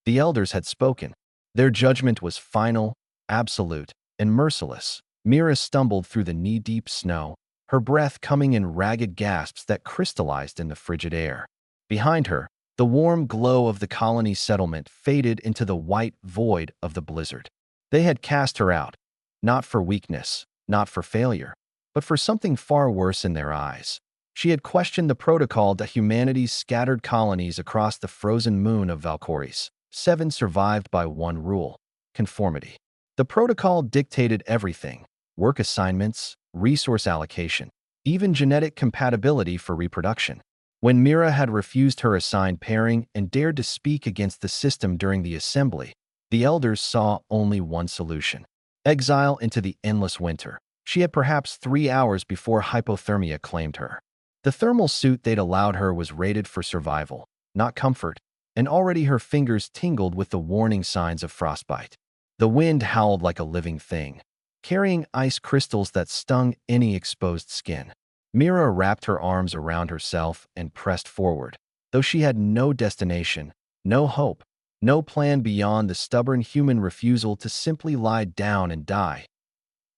The elders had spoken. Their judgment was final, absolute, and merciless. Mira stumbled through the knee-deep snow, her breath coming in ragged gasps that crystallized in the frigid air. Behind her, the warm glow of the colony settlement faded into the white void of the blizzard. They had cast her out, not for weakness, not for failure, but for something far worse in their eyes. She had questioned the protocol that humanity's scattered colonies across the frozen moon of Valkyries. 7 survived by one rule: conformity. The protocol dictated everything: work assignments, resource allocation, even genetic compatibility for reproduction. When Mira had refused her assigned pairing and dared to speak against the system during the assembly, the elders saw only one solution: exile into the endless winter. She had perhaps 3 hours before hypothermia claimed her. The thermal suit they'd allowed her was rated for survival, not comfort, and already her fingers tingled with the warning signs of frostbite. The wind howled like a living thing, carrying ice crystals that stung any exposed skin. Mira wrapped her arms around herself and pressed forward, though she had no destination, no hope, no plan beyond the stubborn human refusal to simply lie down and die.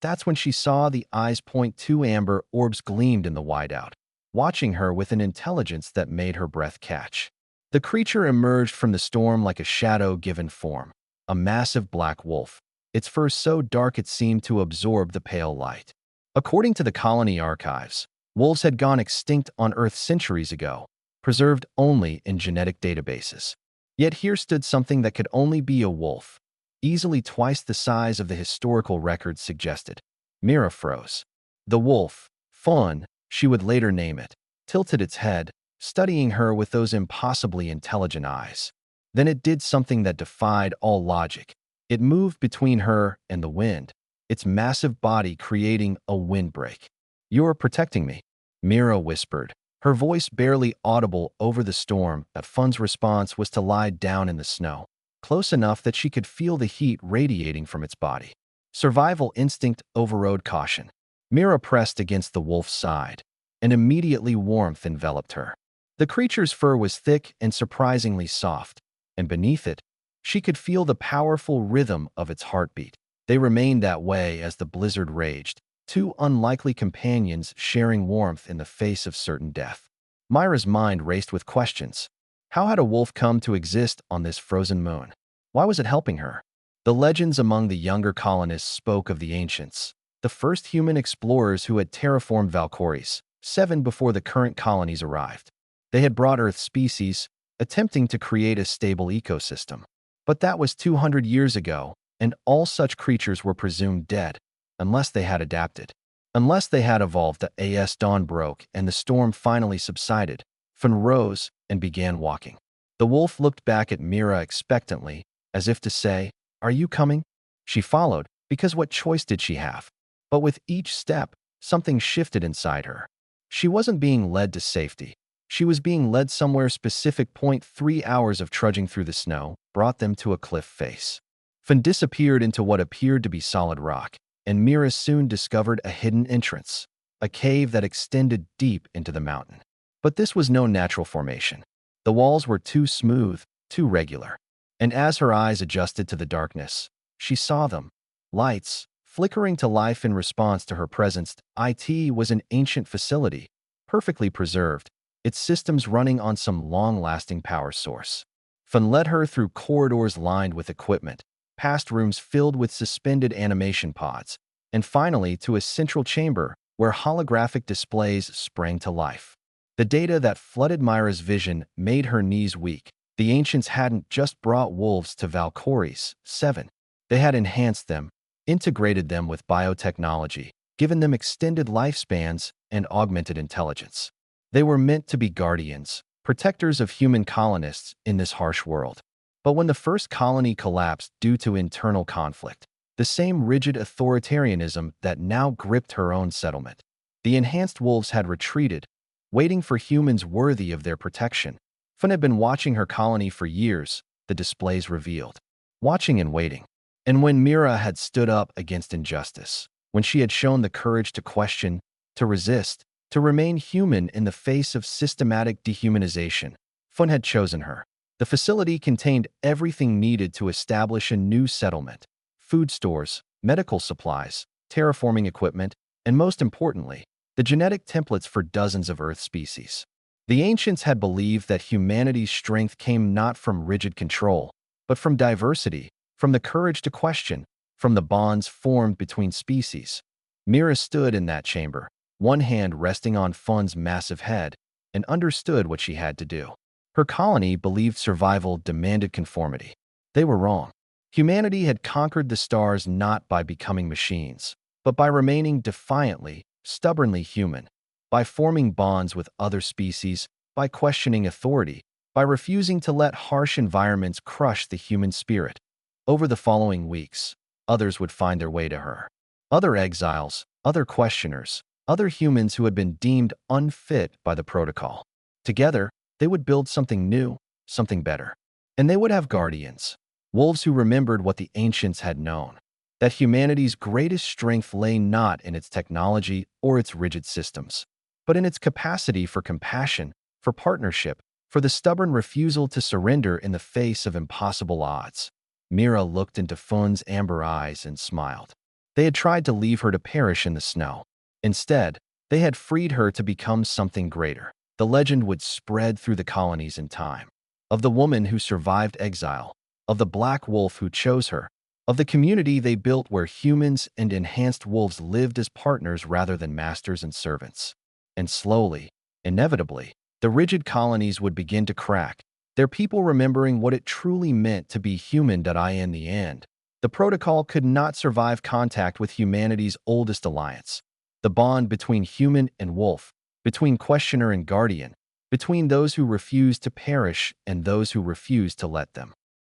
That's when she saw the eyes point. 2 amber orbs gleamed in the whiteout, watching her with an intelligence that made her breath catch. The creature emerged from the storm like a shadow given form, a massive black wolf, its fur so dark it seemed to absorb the pale light. According to the colony archives, wolves had gone extinct on Earth centuries ago, preserved only in genetic databases. Yet here stood something that could only be a wolf, easily twice the size of the historical records suggested. Mira froze. The wolf, Fawn, she would later name it, tilted its head, studying her with those impossibly intelligent eyes. Then it did something that defied all logic. It moved between her and the wind, its massive body creating a windbreak. "You are protecting me," Mira whispered, her voice barely audible over the storm. Fun's response was to lie down in the snow, close enough that she could feel the heat radiating from its body. Survival instinct overrode caution. Mira pressed against the wolf's side, and immediately warmth enveloped her. The creature's fur was thick and surprisingly soft, and beneath it, she could feel the powerful rhythm of its heartbeat. They remained that way as the blizzard raged, 2 unlikely companions sharing warmth in the face of certain death. Myra's mind raced with questions. How had a wolf come to exist on this frozen moon? Why was it helping her? The legends among the younger colonists spoke of the ancients, the first human explorers who had terraformed Valkyries, 7 before the current colonies arrived. They had brought Earth species, attempting to create a stable ecosystem. But that was 200 years ago, and all such creatures were presumed dead, unless they had adapted. Unless they had evolved. As dawn broke and the storm finally subsided, Fun rose and began walking. The wolf looked back at Mira expectantly, as if to say, "Are you coming?" She followed, because what choice did she have? But with each step, something shifted inside her. She wasn't being led to safety. She was being led somewhere specific. 3 hours of trudging through the snow brought them to a cliff face. Fun disappeared into what appeared to be solid rock, and Mira soon discovered a hidden entrance, a cave that extended deep into the mountain. But this was no natural formation. The walls were too smooth, too regular. And as her eyes adjusted to the darkness, she saw them. Lights, flickering to life in response to her presence. It was an ancient facility, perfectly preserved, its systems running on some long-lasting power source. Fun led her through corridors lined with equipment, past rooms filled with suspended animation pods, and finally to a central chamber where holographic displays sprang to life. The data that flooded Myra's vision made her knees weak. The ancients hadn't just brought wolves to Valkyries, 7. They had enhanced them, integrated them with biotechnology, given them extended lifespans and augmented intelligence. They were meant to be guardians, protectors of human colonists in this harsh world. But when the first colony collapsed due to internal conflict, the same rigid authoritarianism that now gripped her own settlement, the enhanced wolves had retreated, waiting for humans worthy of their protection. Fun had been watching her colony for years, the displays revealed. Watching and waiting. And when Mira had stood up against injustice, when she had shown the courage to question, to resist, to remain human in the face of systematic dehumanization, Fun had chosen her. The facility contained everything needed to establish a new settlement: food stores, medical supplies, terraforming equipment, and most importantly, the genetic templates for dozens of Earth species. The ancients had believed that humanity's strength came not from rigid control, but from diversity, from the courage to question, from the bonds formed between species. Mira stood in that chamber, one hand resting on Fun's massive head, and understood what she had to do. Her colony believed survival demanded conformity. They were wrong. Humanity had conquered the stars not by becoming machines, but by remaining defiantly, stubbornly human, by forming bonds with other species, by questioning authority, by refusing to let harsh environments crush the human spirit. Over the following weeks, others would find their way to her. Other exiles, other questioners, other humans who had been deemed unfit by the protocol. Together, they would build something new, something better. And they would have guardians, wolves who remembered what the ancients had known, that humanity's greatest strength lay not in its technology or its rigid systems, but in its capacity for compassion, for partnership, for the stubborn refusal to surrender in the face of impossible odds. Mira looked into Fun's amber eyes and smiled. They had tried to leave her to perish in the snow. Instead, they had freed her to become something greater. The legend would spread through the colonies in time, of the woman who survived exile, of the black wolf who chose her, of the community they built where humans and enhanced wolves lived as partners rather than masters and servants. And slowly, inevitably, the rigid colonies would begin to crack, their people remembering what it truly meant to be human. In the end, the protocol could not survive contact with humanity's oldest alliance, the bond between human and wolf, between questioner and guardian, between those who refused to perish and those who refused to let them.